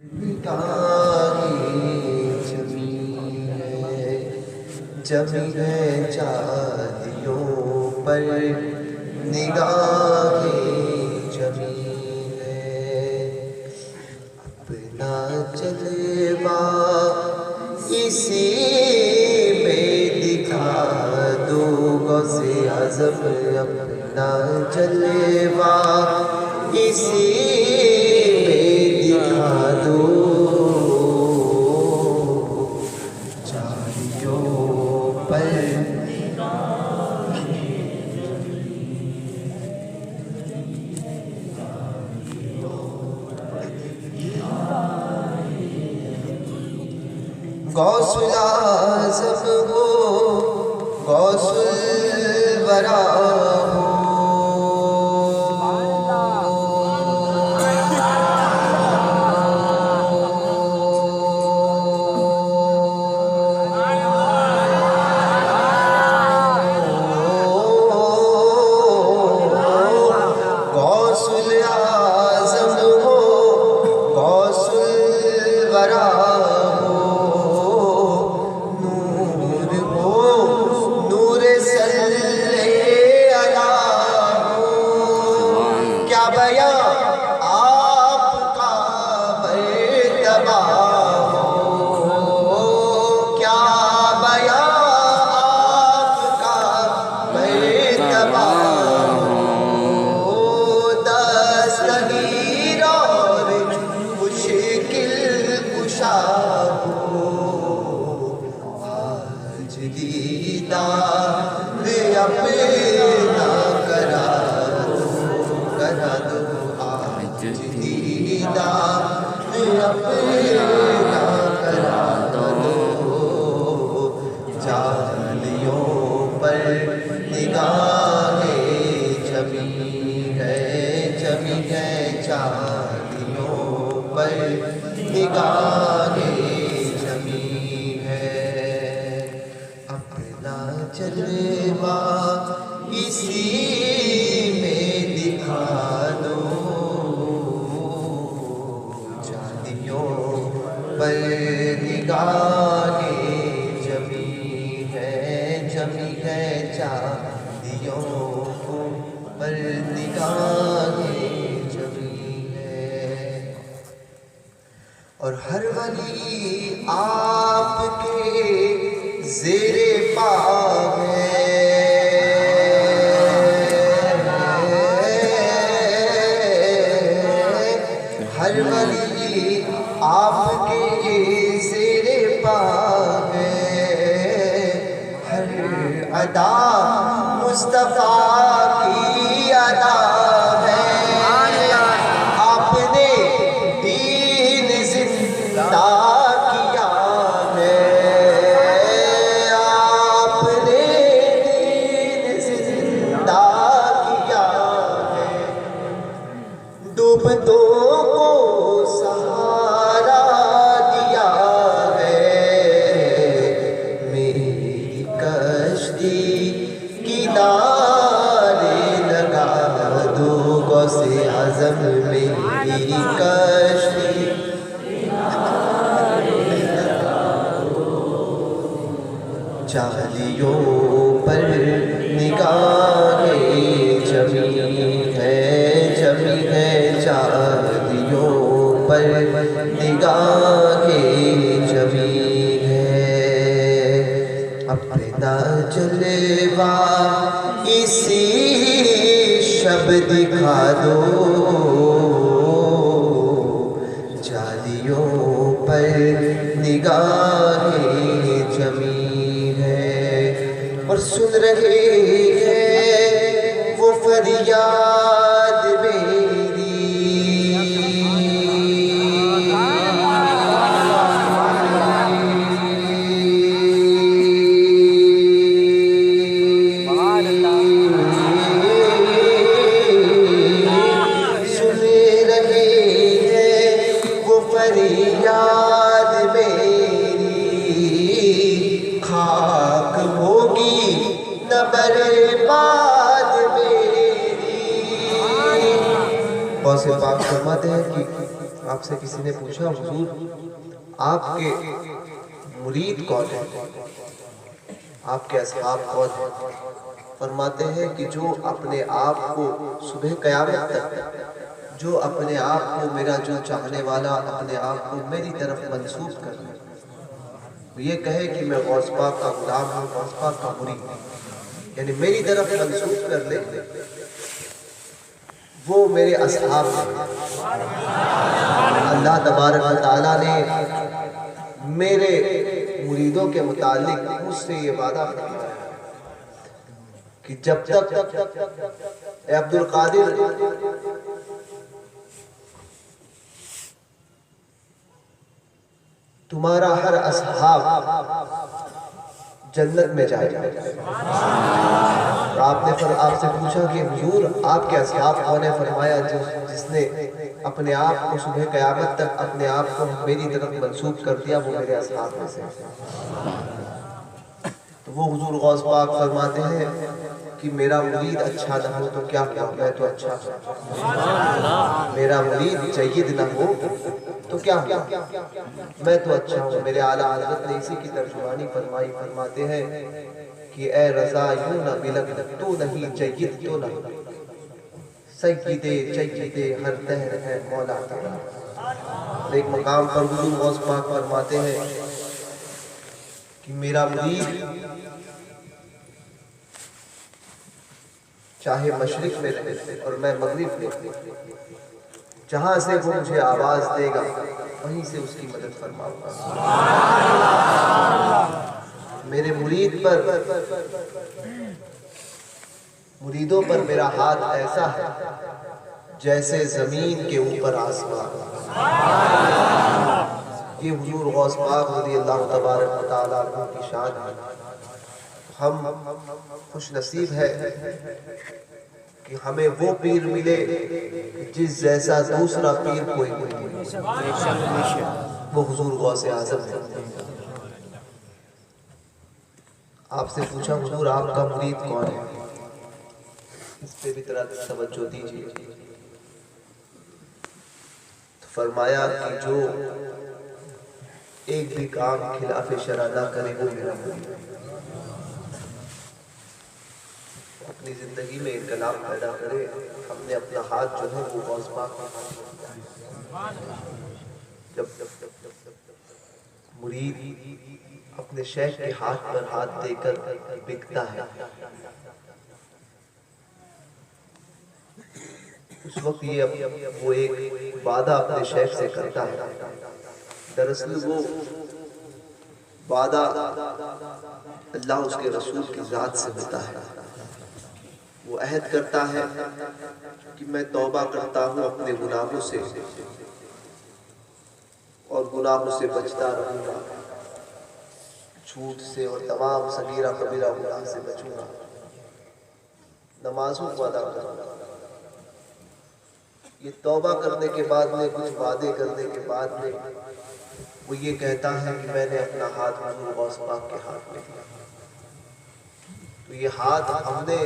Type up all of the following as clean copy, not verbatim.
جمی ہے چاندیوں پر نگاہیں جمی ہے، اپنا جلوہ اسی میں دکھا دو غوث اعظم، اپنا جلوہ اسی میں دکھا دو، غوث الاعظم ہو غوث الورا ہو، غوث الاعظم ہو غوث الورا اپنا کرا دو آج دیدار اپنا کرا دو، چاندیوں پر نگاہیں جمی ہے چاندیوں پر نگاہیں جمی ہے، اپنا جلوہ اسی میں دکھا دو، چاندیوں پر نگاہیں جمی ہے چاندیوں پر نگاہیں جمی ہے، اور ہر ولی آپ کے زیر پاؤں ہے، ہر ولی آپ کے زیر پاؤں ہے، ہر ادا مصطفیٰ کی ادا ہے، آپ نے دین زندہ کیا ہے، آپ نے دین زندہ کیا ہے، ڈوبتوں کو سہارا دیا ہے، میری کشتی کنارے لگا دو غوث اعظم، میری کشتی چاندیوں پر نگاہیں جمی ہے چاندیوں پر نگاہیں جمی ہے، اپنا جلوہ اسی شب دکھا دو، چاندیوں پر نگاہیں جمی ہے، اور سن رہے ہیں وہ فریاد میری، فریاد میری خاک ہوگی نہ برباد میری، غوث پاک فرماتے ہیں کہ آپ سے کسی نے پوچھا حضور آپ کے مرید کون ہے، آپ کے اصحاب کون ہیں؟ فرماتے ہیں کہ جو اپنے آپ کو صبح قیامت تک جو اپنے آپ کو میرا جو چاہنے والا اپنے آپ کو میری طرف منسوب کر لے، یہ کہے کہ میں غوث پاک کا غلام ہوں، غوث پاک کا مرید ہوں، یعنی میری طرف منسوب کر لے، وہ میرے اصحاب ہیں۔ اللہ تبارک و تعالیٰ نے میرے مریدوں کے متعلق مجھ سے یہ وعدہ فرمایا کہ جب تک اے عبد القادر تمہارا ہر اصحاب جنت میں جائے گا۔ آپ سے پوچھا کہ حضور آپ کے اصحاب کون ہیں؟ فرمایا جس نے اپنے آپ کو صبح قیامت تک اپنے آپ کو میری طرف منسوب کر دیا، وہ میرے اصحاب میں سے۔ تو وہ حضور غوث پاک فرماتے ہیں کہ میرا مرید اچھا نہ ہو تو کیا کیا، میں تو اچھا ہوں، میرا مرید جید نہ ہو تو کیا کیا، میں تو اچھا ہوں۔ میرے اعلیٰ حضرت نے اسی کی ترجمانی فرمائی، فرماتے ہیں کہ اے رضا یوں نہ بلک تو نہیں جید تو نہ، سیدے جیدے ہر دہر ہے مولا تعالی۔ ایک مقام پر حضور غوث پاک فرماتے ہیں کہ میرا مرید چاہے مشرق میں رہے اور میں مغرب میں، جہاں سے وہ مجھے آواز دے گا وہیں سے اس کی مدد فرماؤں گا۔ میرے مریدوں پر میرا ہاتھ ایسا ہے جیسے زمین کے اوپر آسمان۔ یہ حضور غوث پاک رضی اللہ تبارک و تعالیٰ عنہ کی شان ہے۔ ہم خوش نصیب ہے کہ ہمیں وہ پیر ملے جس جیسا دوسرا پیر کوئی نہیں، وہ حضور غوث اعظم ہے۔ آپ سے پوچھا حضور آپ کا مرید کون ہے، اس پہ بھی ذرا توجہ دیجیے۔ فرمایا کہ جو ایک بھی کام خلاف شرع نہ کرے وہ میرا مرید ہے۔ اپنی زندگی میں انقلاب پیدا کرے، ہم نے اپنا ہاتھ جو ہے وہ غوث پاک کا ہاتھ دیا۔ جب مرید اپنے شیخ کے ہاتھ پر ہاتھ دے کر بکتا ہے، اس وقت وہ ایک وعدہ اپنے شیخ سے کرتا ہے۔ دراصل وہ وعدہ اللہ اس کے رسول کی ذات سے ہوتا ہے۔ وہ عہد کرتا ہے کہ میں توبہ کرتا ہوں اپنے گناہوں سے اور گناہوں سے بچتا رہوں گا، جھوٹ سے اور تمام صغیرہ کبیرہ گناہ سے بچوں گا، نمازوں کو ادا کروں گا۔ یہ توبہ کرنے کے بعد میں کچھ وعدے کرنے کے بعد میں وہ یہ کہتا ہے کہ میں نے اپنا ہاتھ حضور غوث پاک کے ہاتھ میں دیا۔ تو یہ ہاتھ ہم نے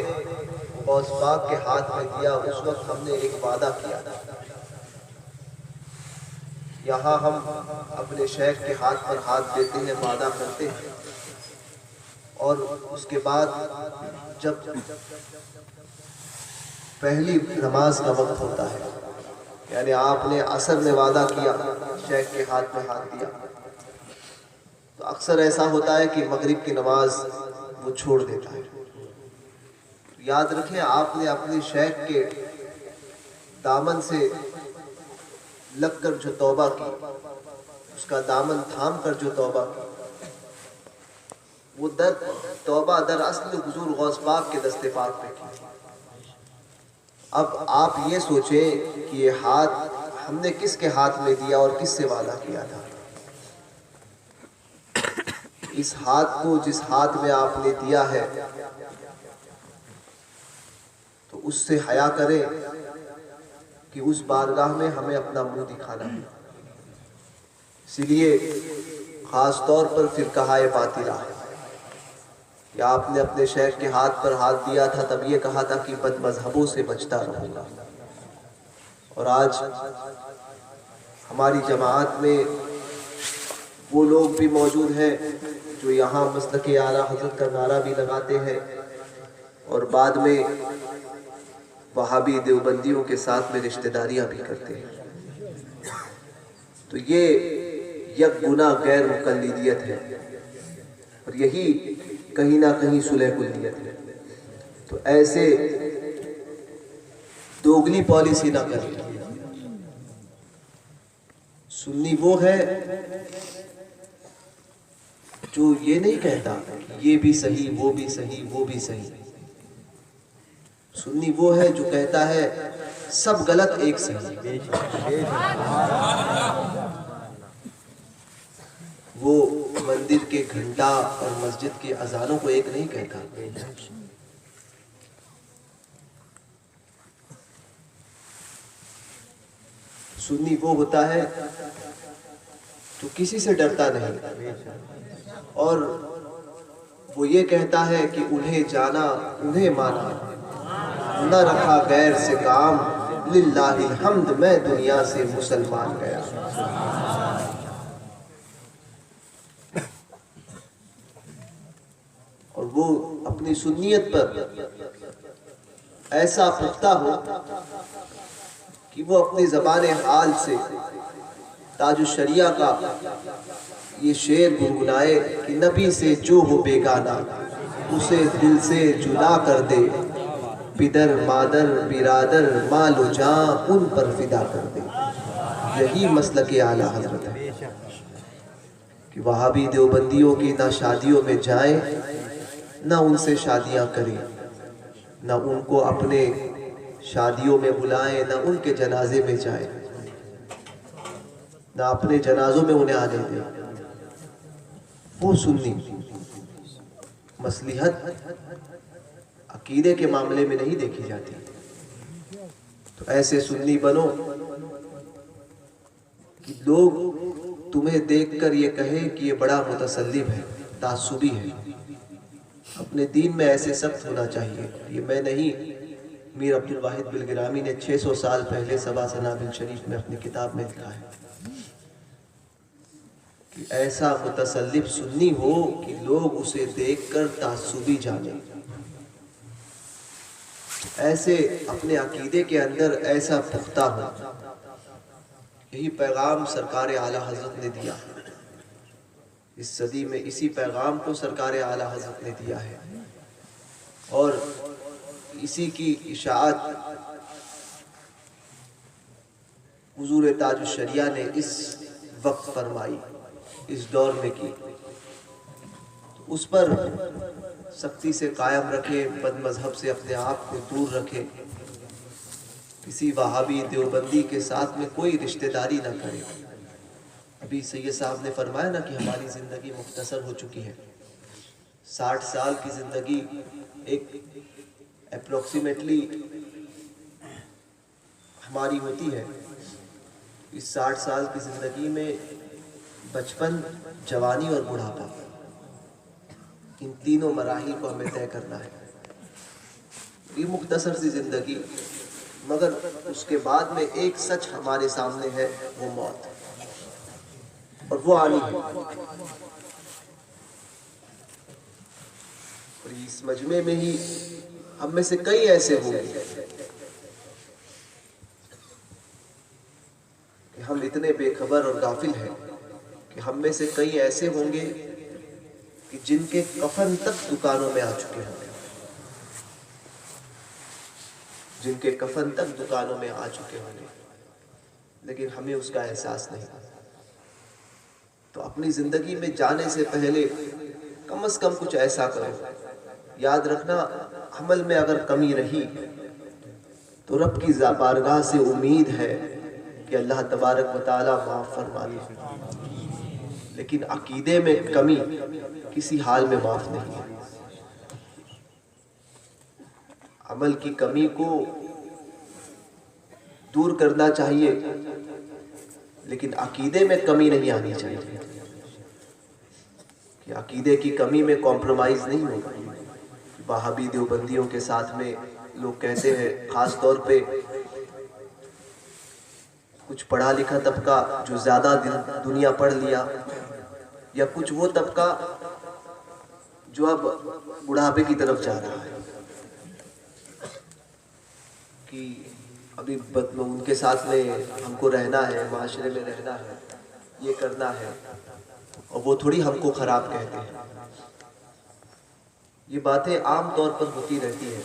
غوث پاک کے ہاتھ میں دیا، اس وقت ہم نے ایک وعدہ کیا۔ یہاں ہم اپنے شیخ کے ہاتھ پر ہاتھ دیتے ہیں، وعدہ کرتے ہیں، اور اس کے بعد جب پہلی نماز کا وقت ہوتا ہے، یعنی آپ نے عصر میں وعدہ کیا، شیخ کے ہاتھ میں ہاتھ دیا، تو اکثر ایسا ہوتا ہے کہ مغرب کی نماز وہ چھوڑ دیتا ہے۔ یاد رکھیں آپ نے اپنے شیخ کے دامن سے لگ کر جو توبہ کی، اس کا دامن تھام کر جو توبہ کی، وہ توبہ در اصل حضور غوث پاک کے دست پاک پہ کی۔ اب آپ یہ سوچیں کہ یہ ہاتھ ہم نے کس کے ہاتھ میں دیا اور کس سے وعدہ کیا تھا۔ اس ہاتھ کو جس ہاتھ میں آپ نے دیا ہے تو اس سے حیا کریں کہ اس بارگاہ میں ہمیں اپنا منہ دکھانا ہے۔ اسی لیے خاص طور پر فرقہ باطلہ کہ آپ نے اپنے شیخ کے ہاتھ پر ہاتھ دیا تھا، تب یہ کہا تھا کہ بد مذہبوں سے بچتا رہوں گا، اور آج ہماری جماعت میں وہ لوگ بھی موجود ہیں جو یہاں مسلک اعلیٰ حضرت کا نعرہ بھی لگاتے ہیں اور بعد میں وہابی دیوبندیوں کے ساتھ میں رشتہ داریاں بھی کرتے ہیں. تو یہ یک گناہ غیر مقلدیت ہے اور یہی کہیں نہ کہیں صلح کلیت ہے. تو ایسے دوگلی پالیسی نہ کریں. سنی وہ ہے جو یہ نہیں کہتا یہ بھی صحیح وہ بھی صحیح وہ بھی صحیح. سنی وہ ہے جو کہتا ہے سب غلط ایک صحیح. وہ مندر کے گھنٹا اور مسجد کے اذانوں کو ایک نہیں کہتا. سنی وہ ہوتا ہے جو کسی سے ڈرتا نہیں اور وہ یہ کہتا ہے کہ انہیں جانا انہیں مانا نہ رکھا غیر سے کام للہ الحمد میں دنیا سے مسلمان گیا. اور وہ اپنی سنیت پر ایسا پختہ ہو کہ وہ اپنی زبان حال سے تاج الشریعہ کا یہ شعر گنگنائے کہ نبی سے جو ہو بیگانہ اسے دل سے جدا کر دے. پدر مادر برادر مال و جاں ان پر فدا کر دے. یہی مسلک اعلیٰ حضرت ہے کہ وہابی دیوبندیوں کی نہ شادیوں میں جائیں نہ ان سے شادیاں کریں نہ ان کو اپنے شادیوں میں بلائیں نہ ان کے جنازے میں جائیں نہ اپنے جنازوں میں انہیں آنے دیں. وہ سنی مصلحت عقیدے کے معاملے میں نہیں دیکھی جاتی. تو ایسے سنی بنو کہ لوگ تمہیں دیکھ کر یہ کہیں کہ یہ بڑا متسلب ہے تعصبی ہے. اپنے دین میں ایسے سخت ہونا چاہیے. یہ میں نہیں، میر عبد الواحد بلگرامی نے 600 سال پہلے سبا سنابل شریف میں اپنی کتاب میں لکھا ہے کہ ایسا متسلب سنی ہو کہ لوگ اسے دیکھ کر تعصبی جانیں. ایسے اپنے عقیدے کے اندر ایسا پختہ ہو. یہی پیغام سرکار اعلیٰ حضرت نے دیا. اس صدی میں اسی پیغام کو سرکار اعلیٰ حضرت نے دیا ہے اور اسی کی اشاعت حضور تاج الشریعہ نے اس وقت فرمائی، اس دور میں کی. اس پر سختی سے قائم رکھے، بد مذہب سے اپنے آپ کو دور رکھے، کسی وہابی دیوبندی کے ساتھ میں کوئی رشتہ داری نہ کرے. ابھی سید صاحب نے فرمایا نا کہ ہماری زندگی مختصر ہو چکی ہے. 60 سال کی زندگی ایک اپروکسیمیٹلی ہماری ہوتی ہے. اس 60 سال کی زندگی میں بچپن، جوانی اور بڑھاپا، ان تینوں مراحل کو ہمیں طے کرنا ہے. یہ مختصر سی زندگی، مگر اس کے بعد میں ایک سچ ہمارے سامنے ہے، وہ موت، اور وہ آنی ہے. اور اس مجمع میں ہی ہم میں سے کئی ایسے ہوں گے کہ ہم اتنے بے خبر اور غافل ہیں کہ ہم میں سے کئی ایسے ہوں گے کہ جن کے کفن تک دکانوں میں آ چکے ہوں گے، جن کے کفن تک دکانوں میں آ چکے ہوں گے، لیکن ہمیں اس کا احساس نہیں. تو اپنی زندگی میں جانے سے پہلے کم از کم کچھ ایسا کرو. یاد رکھنا، عمل میں اگر کمی رہی تو رب کی بارگاہ سے امید ہے کہ اللہ تبارک و تعالی معاف فرما دے، لیکن عقیدے میں کمی کسی حال میں معاف نہیں ہے. عمل کی کمی کو دور کرنا چاہیے لیکن عقیدے میں کمی نہیں آنی چاہیے کہ عقیدے کی کمی میں کمپرومائز نہیں ہوگا. وہابی دیوبندیوں کے ساتھ میں لوگ کہتے ہیں، خاص طور پہ کچھ پڑھا لکھا طبقہ جو زیادہ دنیا پڑھ لیا، یا کچھ وہ طبقہ جو اب بڑھاپے کی طرف جا رہا ہے کہ ابھی ان کے ساتھ میں ہم کو رہنا ہے، معاشرے میں رہنا ہے، یہ کرنا ہے، اور وہ تھوڑی ہم کو خراب کہتے ہیں۔ یہ باتیں عام طور پر ہوتی رہتی ہیں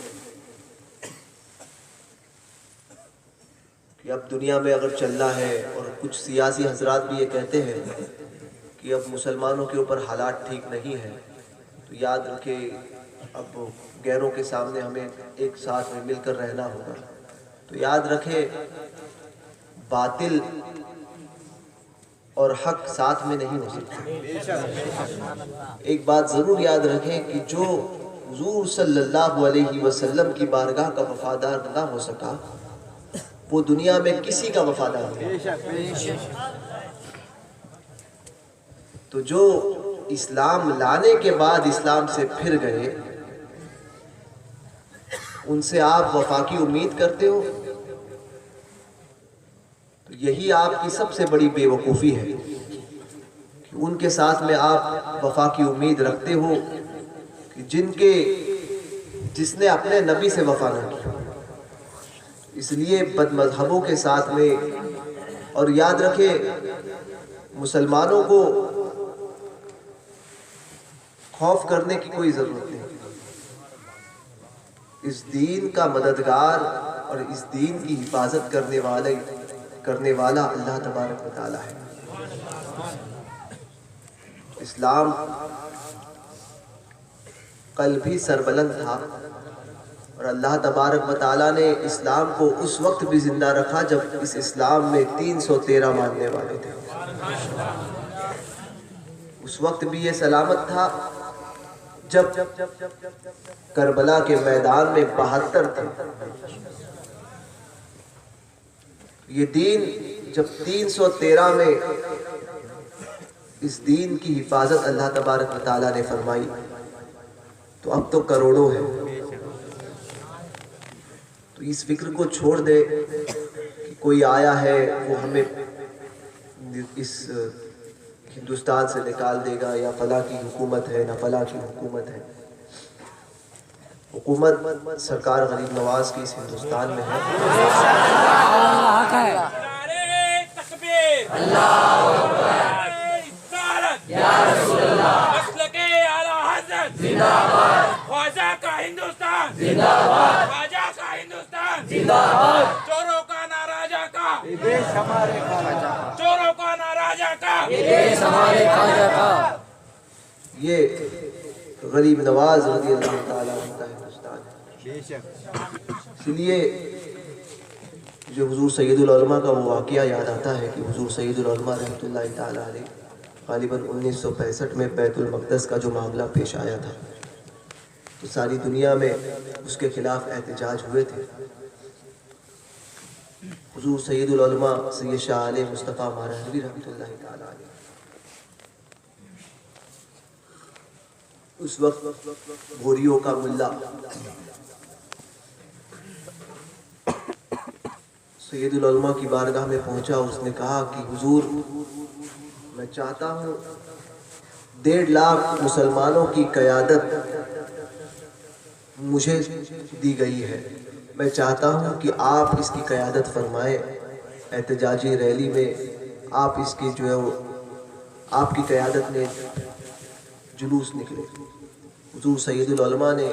کہ اب دنیا میں اگر چلنا ہے، اور کچھ سیاسی حضرات بھی یہ کہتے ہیں کہ اب مسلمانوں کے اوپر حالات ٹھیک نہیں ہیں، تو یاد رکھے اب غیروں کے سامنے ہمیں ایک ساتھ میں مل کر رہنا ہوگا۔ تو یاد رکھے باطل اور حق ساتھ میں نہیں ہو سکتے۔ ایک بات ضرور یاد رکھیں کہ جو حضور صلی اللہ علیہ وسلم کی بارگاہ کا وفادار نہ ہو سکا، وہ دنیا میں کسی کا وفادار نہیں۔ تو جو اسلام لانے کے بعد اسلام سے پھر گئے، ان سے آپ وفا کی امید کرتے ہو، تو یہی آپ کی سب سے بڑی بے وقوفی ہے کہ ان کے ساتھ میں آپ وفا کی امید رکھتے ہو کہ جس نے اپنے نبی سے وفا نہ کی۔ اس لیے بد مذہبوں کے ساتھ میں، اور یاد رکھے مسلمانوں کو خوف کرنے کی کوئی ضرورت نہیں۔ اس دین کا مددگار اور اس دین کی حفاظت کرنے والا اللہ تبارک و تعالی ہے۔ اسلام کل بھی سربلند تھا، اور اللہ تبارک و تعالی نے اسلام کو اس وقت بھی زندہ رکھا جب اس اسلام میں 313 ماننے والے تھے۔ اس وقت بھی یہ سلامت تھا جب کربلا کے میدان میں 72 تھے۔ یہ دین جب 313 میں اس دین کی حفاظت اللہ تبارک و تعالیٰ نے فرمائی، تو اب تو کروڑوں ہیں۔ تو اس فکر کو چھوڑ دے کہ کوئی آیا ہے وہ ہمیں اس ہندوستان سے نکال دے گا، یا فلاں کی حکومت ہے، نہ فلاں کی حکومت ہے۔ حکومت سرکار غریب نواز کی اس ہندوستان میں ہے۔ خواجہ کا ہندوستان، خواجہ کا ہندوستان، چوروں کا ناراضہ کا، چوروں کا ناراضہ کا، یہ غریب نواز رضی اللہ تعالیٰ عنہ کا ہندوستان ہے۔ اس لیے جو حضور سید العلماء کا وہ واقعہ یاد آتا ہے کہ حضور سید العلماء رحمۃ اللہ تعالیٰ علیہ غالباً 1965 میں بیت المقدس کا جو معاملہ پیش آیا تھا، تو ساری دنیا میں اس کے خلاف احتجاج ہوئے تھے۔ حضور سید العلماء سید شاہ علیہ مصطفیٰ مہرانوی رحمۃ اللہ تعالیٰ علیہ اس وقت بھوریوں کا ملا سید العلماء کی بارگاہ میں پہنچا۔ اس نے کہا کہ حضور، میں چاہتا ہوں 1.5 لاکھ مسلمانوں کی قیادت مجھے دی گئی ہے، میں چاہتا ہوں کہ آپ اس کی قیادت فرمائیں، احتجاجی ریلی میں آپ اس کی جو ہے آپ کی قیادت میں جلوس نکلے۔ حضور سید العلماء نے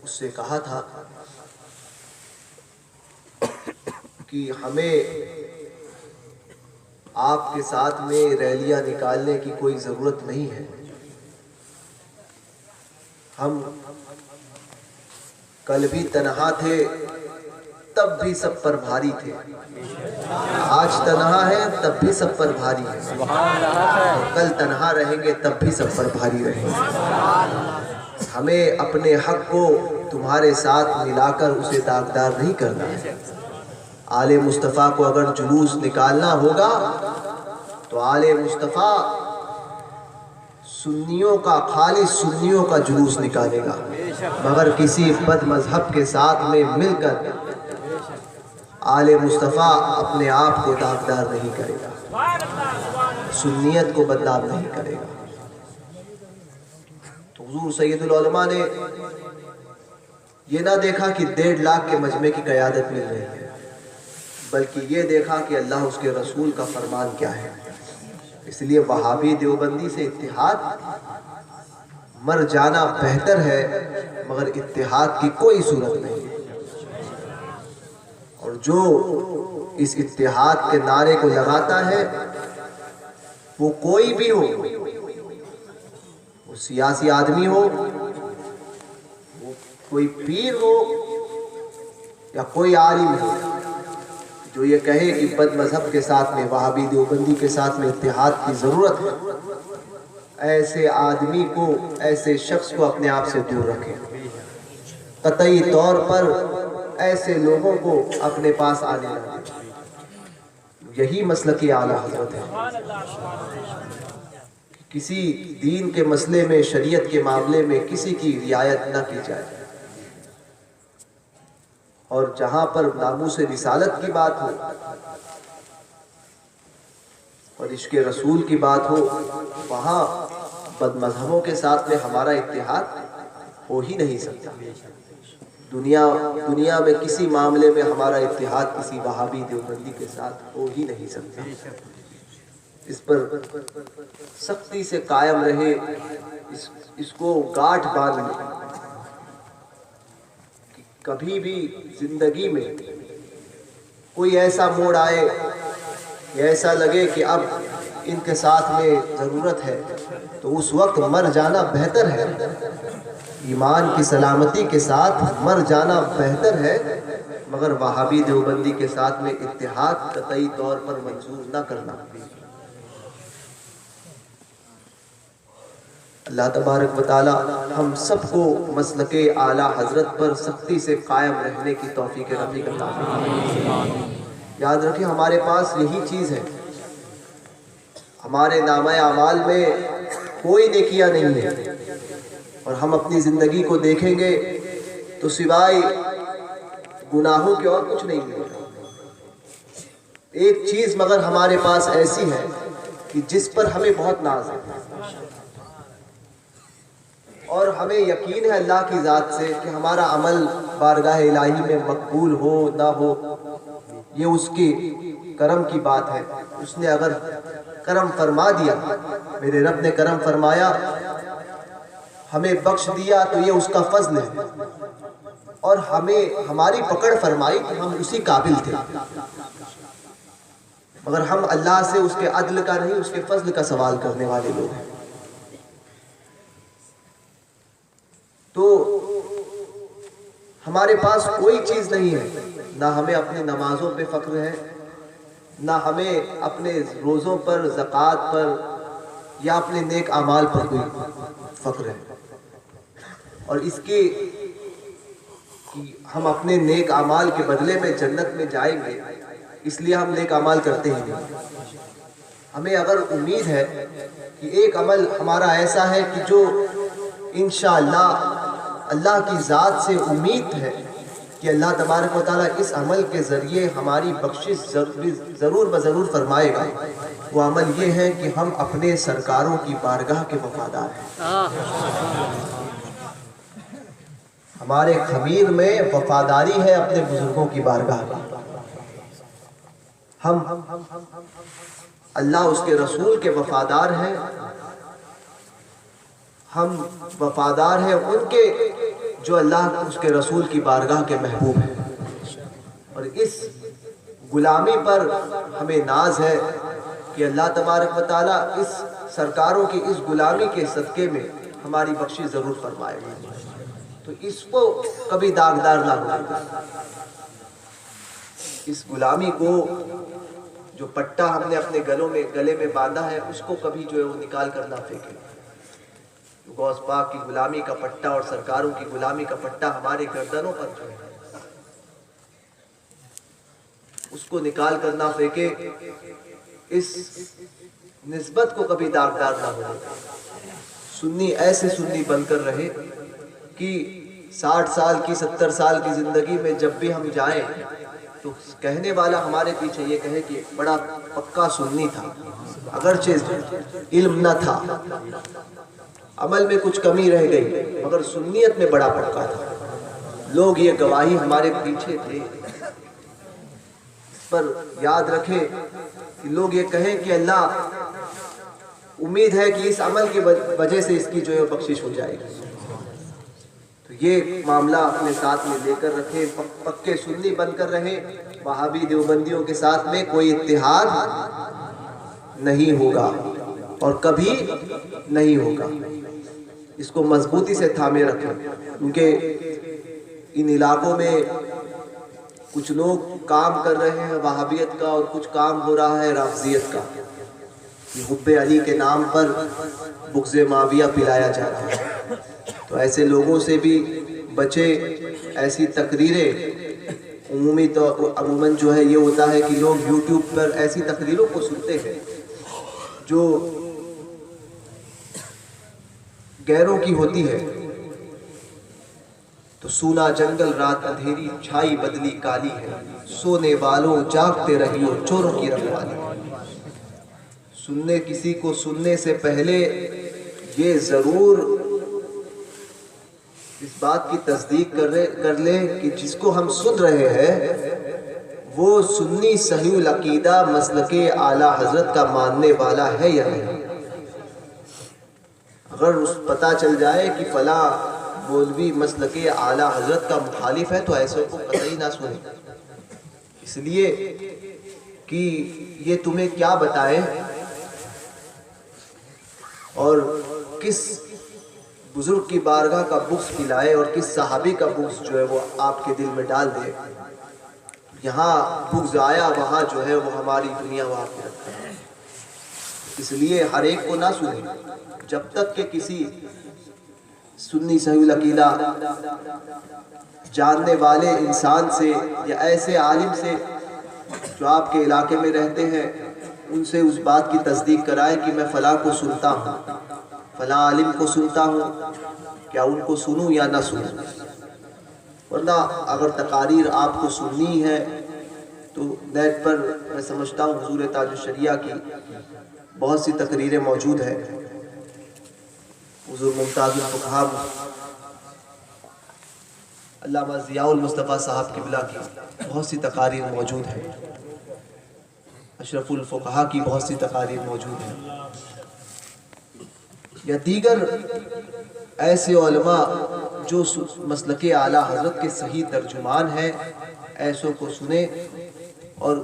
اس سے کہا تھا کہ ہمیں آپ کے ساتھ میں ریلیاں نکالنے کی کوئی ضرورت نہیں ہے، ہم کل بھی تنہا تھے تب بھی سب پر بھاری تھے، آج تنہا ہے تب بھی سب پر بھاری ہے، کل تنہا رہیں گے تب بھی سب پر بھاری رہیں گے۔ ہمیں اپنے حق کو تمہارے ساتھ ملا کر اسے داغدار نہیں کرنا ہے۔ آل مصطفیٰ کو اگر جلوس نکالنا ہوگا تو آل مصطفیٰ سنیوں کا، خالص سنیوں کا جلوس نکالے گا، مگر کسی بد مذہب کے ساتھ میں مل کر آل مصطفیٰ اپنے آپ کو داغدار نہیں کرے گا، سنیت کو بدنام نہیں کرے گا۔ تو حضور سید العلماء نے یہ نہ دیکھا کہ 1.5 لاکھ کے مجمع کی قیادت مل رہی ہے، بلکہ یہ دیکھا کہ اللہ اس کے رسول کا فرمان کیا ہے۔ اس لیے وہابی دیوبندی سے اتحاد، مر جانا بہتر ہے مگر اتحاد کی کوئی صورت نہیں۔ اور جو اس اتحاد کے نعرے کو لگاتا ہے وہ کوئی بھی ہو، وہ سیاسی آدمی ہو، وہ کوئی پیر ہو یا کوئی عالم ہو، جو یہ کہے کہ بد مذہب کے ساتھ میں، وہابی دیوبندی کے ساتھ میں اتحاد کی ضرورت ہے، ایسے آدمی کو، ایسے شخص کو اپنے آپ سے دور رکھے۔ قطعی طور پر ایسے لوگوں کو اپنے پاس آنے نہ دیں۔ یہی مسلک اعلیٰ حضرت ہے۔ کسی دین کے مسئلے میں، شریعت کے معاملے میں کسی کی رعایت نہ کی جائے، اور جہاں پر ناموس رسالت کی بات ہو اور عشق رسول کی بات ہو، وہاں بد مذہبوں کے ساتھ میں ہمارا اتحاد ہو ہی نہیں سکتا۔ دنیا میں کسی معاملے میں ہمارا اتحاد کسی وہابی دیوبندی کے ساتھ ہو ہی نہیں سکتا۔ اس پر سختی سے قائم رہے، اس کو گاٹھ باندھ لے۔ کبھی بھی زندگی میں کوئی ایسا موڑ آئے یا ایسا لگے کہ اب ان کے ساتھ میں ضرورت ہے، تو اس وقت مر جانا بہتر ہے۔ ایمان کی سلامتی کے ساتھ مر جانا بہتر ہے، مگر وہابی دیوبندی کے ساتھ میں اتحاد قطعی طور پر منظور نہ کرنا۔ اللہ تبارک و تعالی ہم سب کو مسلک اعلیٰ حضرت پر سختی سے قائم رہنے کی توفیق رفیق عطا فرمائے۔ یاد رکھیں، ہمارے پاس یہی چیز ہے۔ ہمارے نامہ اعمال میں کوئی نیکیاں نہیں ہے، اور ہم اپنی زندگی کو دیکھیں گے تو سوائے گناہوں کے اور کچھ نہیں ملے گا۔ ایک چیز مگر ہمارے پاس ایسی ہے کہ جس پر ہمیں بہت ناز ہے، اور ہمیں یقین ہے اللہ کی ذات سے کہ ہمارا عمل بارگاہ الہی میں مقبول ہو نہ ہو، یہ اس کے کرم کی بات ہے۔ اس نے اگر کرم فرما دیا، میرے رب نے کرم فرمایا، ہمیں بخش دیا، تو یہ اس کا فضل ہے، اور ہماری پکڑ فرمائی کہ ہم اسی قابل تھے، مگر ہم اللہ سے اس کے عدل کا نہیں، اس کے فضل کا سوال کرنے والے لوگ ہیں۔ تو ہمارے پاس کوئی چیز نہیں ہے، نہ ہمیں اپنی نمازوں پہ فخر ہے، نہ ہمیں اپنے روزوں پر، زکوٰۃ پر یا اپنے نیک اعمال پر کوئی فخر ہے، اور اس کے ہم اپنے نیک اعمال کے بدلے میں جنت میں جائیں گے، اس لیے ہم نیک اعمال کرتے ہیں۔ ہمیں اگر امید ہے کہ ایک عمل ہمارا ایسا ہے کہ جو انشاءاللہ اللہ کی ذات سے امید ہے کہ اللہ تبارک و تعالیٰ اس عمل کے ذریعے ہماری بخشش ضرور بضرور فرمائے گا، وہ عمل یہ ہے کہ ہم اپنے سرکاروں کی بارگاہ کے وفادار ہیں۔ ہمارے خمیر میں وفاداری ہے اپنے بزرگوں کی بارگاہ کی۔ ہم اللہ اس کے رسول کے وفادار ہیں، ہم وفادار ہیں ان کے جو اللہ اس کے رسول کی بارگاہ کے محبوب ہیں، اور اس غلامی پر ہمیں ناز ہے کہ اللہ تبارک و تعالیٰ اس سرکاروں کی اس غلامی کے صدقے میں ہماری بخشش ضرور فرمائے گا، تو اس کو کبھی داغدار نہ ہونے گا۔ اس غلامی کو جو پٹا ہم نے اپنے گلے میں باندھا ہے، اس کو کبھی جو ہے وہ نکال کر نہ پھینکے۔ غوث پاک کی غلامی کا پٹا اور سرکاروں کی غلامی کا پٹا ہمارے گردنوں پر جو ہے، اس کو نکال کر نہ پھینکے، اس نسبت کو کبھی داغدار نہ ہونے گا۔ سنی ایسے سنی بن کر رہے کہ 60 سال کی 70 سال کی زندگی میں جب بھی ہم جائیں تو کہنے والا ہمارے پیچھے یہ کہے کہ بڑا پکا سنی تھا، اگرچہ علم نہ تھا، عمل میں کچھ کمی رہ گئی، مگر سنیت میں بڑا پکا تھا. لوگ یہ گواہی ہمارے پیچھے تھے. اس پر یاد رکھیں کہ لوگ یہ کہیں کہ اللہ امید ہے کہ اس عمل کی وجہ سے اس کی جو ہے بخشش ہو جائے گی. تو یہ معاملہ اپنے ساتھ میں لے کر رکھیں، پکے سنی بن کر رہیں. وہابی دیوبندیوں کے ساتھ میں کوئی اتحاد نہیں ہوگا اور کبھی نہیں ہوگا. اس کو مضبوطی سے تھامے رکھیں، کیونکہ ان علاقوں میں کچھ لوگ کام کر رہے ہیں وہابیت کا، اور کچھ کام ہو رہا ہے رافضیت کا. یہ حب علی کے نام پر بغض معاویہ پلایا جا رہا ہے. تو ایسے لوگوں سے بھی بچے. ایسی تقریریں عموماً جو ہے یہ ہوتا ہے کہ لوگ یوٹیوب پر ایسی تقریروں کو سنتے ہیں جو غیروں کی ہوتی ہے. تو سونا جنگل رات اندھیری چھائی بدلی کالی ہے، سونے والوں جاگتے رہیو چوروں کی رکھوالی. سننے کسی کو سننے سے پہلے یہ ضرور اس بات کی تصدیق کر لیں کہ جس کو ہم سن رہے ہیں وہ سنی صحیح العقیدہ مسلک اعلیٰ حضرت کا ماننے والا ہے یا نہیں. اگر پتہ چل جائے کہ فلاں مولوی مسلک اعلیٰ حضرت کا مخالف ہے تو ایسے کو قطعی نہ سنیں، اس لیے کہ یہ تمہیں کیا بتائے اور کس بزرگ کی بارگاہ کا بغض پلائے اور کس صحابی کا بغض جو ہے وہ آپ کے دل میں ڈال دے. یہاں بغض آیا وہاں جو ہے وہ ہماری دنیا وہاں پہ رکھتا ہے. اس لیے ہر ایک کو نہ سنیں جب تک کہ کسی سنی صحیح العقیدہ جاننے والے انسان سے یا ایسے عالم سے جو آپ کے علاقے میں رہتے ہیں ان سے اس بات کی تصدیق کرائے کہ میں فلاں کو سنتا ہوں، فلاں عالم کو سنتا ہوں، کیا ان کو سنوں یا نہ سنوں. ورنہ اگر تقاریر آپ کو سننی ہے تو نیٹ پر میں سمجھتا ہوں حضور تاج الشریعہ کی بہت سی تقریریں موجود ہیں. حضور ممتاز الفقہاء علامہ ضیاء المصطفیٰ صاحب قبلہ کی بہت سی تقاریر موجود ہیں. اشرف الفقہاء کی بہت سی تقاریر موجود ہیں، یا دیگر ایسے علماء جو مسلک اعلیٰ حضرت کے صحیح ترجمان ہیں. ایسوں کو سنیں اور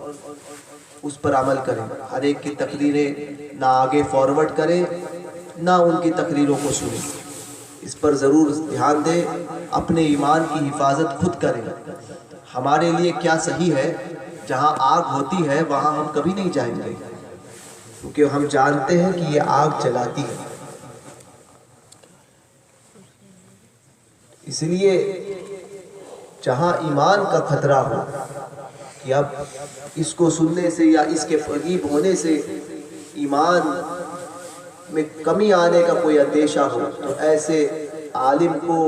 اس پر عمل کریں. ہر ایک کی تقریریں نہ آگے فارورڈ کریں نہ ان کی تقریروں کو سنیں. اس پر ضرور دھیان دیں. اپنے ایمان کی حفاظت خود کریں. ہمارے لیے کیا صحیح ہے، جہاں آگ ہوتی ہے وہاں ہم کبھی نہیں جائیں گے، کیونکہ ہم جانتے ہیں کہ یہ آگ جلاتی ہے. اس لیے جہاں ایمان کا خطرہ ہو کہ اب اس کو سننے سے یا اس کے قریب ہونے سے ایمان میں کمی آنے کا کوئی اندیشہ ہو تو ایسے عالم کو،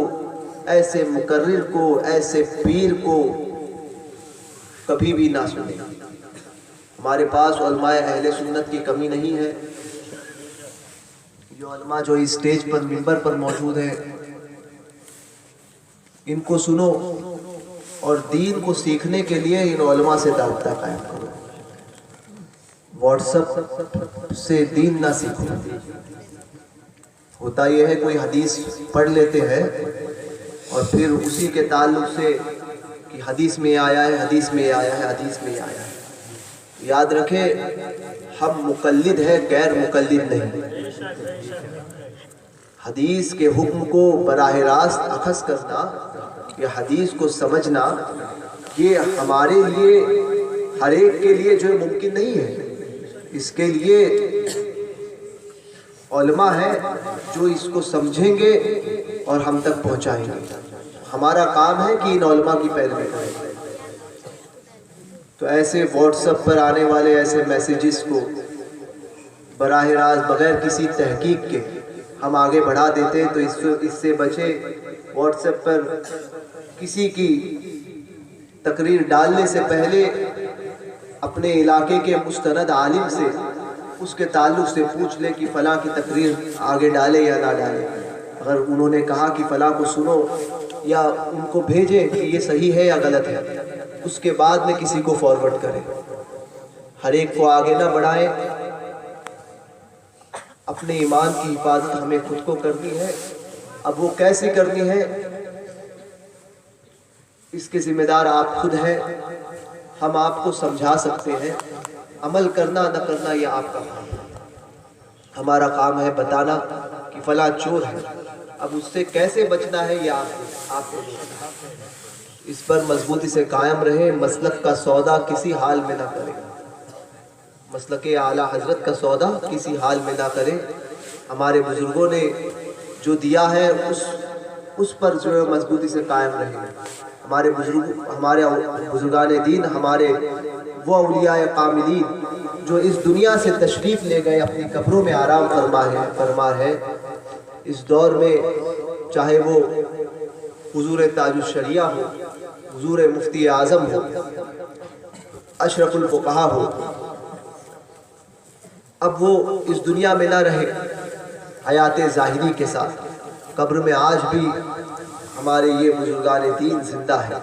ایسے مقرر کو، ایسے پیر کو کبھی بھی نہ سنیں. ہمارے پاس علماء اہل سنت کی کمی نہیں ہے. جو علماء جو اسٹیج پر منبر پر موجود ہیں ان کو سنو اور دین کو سیکھنے کے لیے ان علماء سے رابطہ قائم کرو. واٹس ایپ سے دین نہ سیکھو. ہوتا یہ ہے کوئی حدیث پڑھ لیتے ہیں اور پھر اسی کے تعلق سے کہ حدیث میں آیا ہے، حدیث میں آیا ہے، حدیث میں آیا ہے. یاد رکھیں ہم مقلد ہیں، غیر مقلد نہیں. حدیث کے حکم کو براہ راست اخذ کرنا یا حدیث کو سمجھنا یہ ہمارے لیے ہر ایک کے لیے جو ہے ممکن نہیں ہے. اس کے لیے علماء ہیں جو اس کو سمجھیں گے اور ہم تک پہنچائیں گے. ہمارا کام ہے کہ ان علماء کی پیروی کریں. تو ایسے واٹس ایپ پر آنے والے ایسے میسیجز کو براہ راست بغیر کسی تحقیق کے ہم آگے بڑھا دیتے ہیں. تو اس سے بچے. واٹس ایپ پر کسی کی تقریر ڈالنے سے پہلے اپنے علاقے کے مستند عالم سے اس کے تعلق سے پوچھ لے کہ فلاں کی تقریر آگے ڈالے یا نہ ڈالے. اگر انہوں نے کہا کہ فلاں کو سنو یا ان کو بھیجے کہ یہ صحیح ہے یا غلط ہے, اس کے بعد میں کسی کو فارورڈ کرے. ہر ایک کو آگے نہ بڑھائے. اپنے ایمان کی حفاظت ہمیں خود کو کرنی ہے. اب وہ کیسے کرنی ہے اس کے ذمہ دار آپ خود ہیں. ہم آپ کو سمجھا سکتے ہیں, عمل کرنا نہ کرنا یہ آپ کا کام ہے. ہمارا کام ہے بتانا کہ فلاں چور ہے, اب اس سے کیسے بچنا ہے یہ آپ کو. اس پر مضبوطی سے قائم رہے. مسلک کا سودا کسی حال میں نہ کرے. مسلک اعلیٰ حضرت کا سودا کسی حال میں نہ کرے. ہمارے بزرگوں نے جو دیا ہے اس پر جو ہے مضبوطی سے قائم رہے. ہمارے بزرگان دین, ہمارے وہ اولیاء کاملین جو اس دنیا سے تشریف لے گئے, اپنی قبروں میں آرام فرما ہے. اس دور میں چاہے وہ حضور تاج الشریعہ ہو, حضور مفتی اعظم ہو, اشرف الفقہا ہو, اب وہ اس دنیا میں نہ رہے. حیات ظاہری کے ساتھ قبر میں آج بھی ہمارے یہ بزرگان دین زندہ ہے.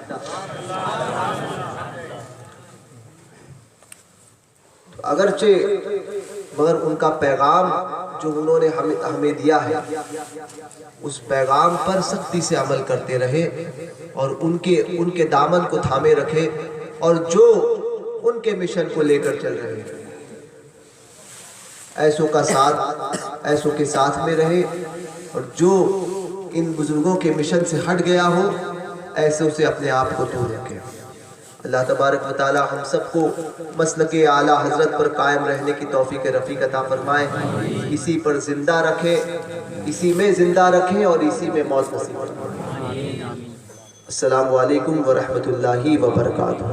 اگرچہ مگر ان کا پیغام جو انہوں نے ہمیں دیا ہے, اس پیغام پر سختی سے عمل کرتے رہے اور ان کے دامن کو تھامے رکھے, اور جو ان کے مشن کو لے کر چل رہے ہیں ایسوں کے ساتھ میں رہے, اور جو ان بزرگوں کے مشن سے ہٹ گیا ہو ایسوں سے اپنے آپ کو دور رکھے. اللہ تبارک و تعالی ہم سب کو مسلک اعلیٰ حضرت پر قائم رہنے کی توفیق رفیق عطا فرمائے. اسی پر زندہ رکھے, اسی میں زندہ رکھے اور اسی میں موت نصیب فرمائے. السلام علیکم ورحمۃ اللہ وبرکاتہ.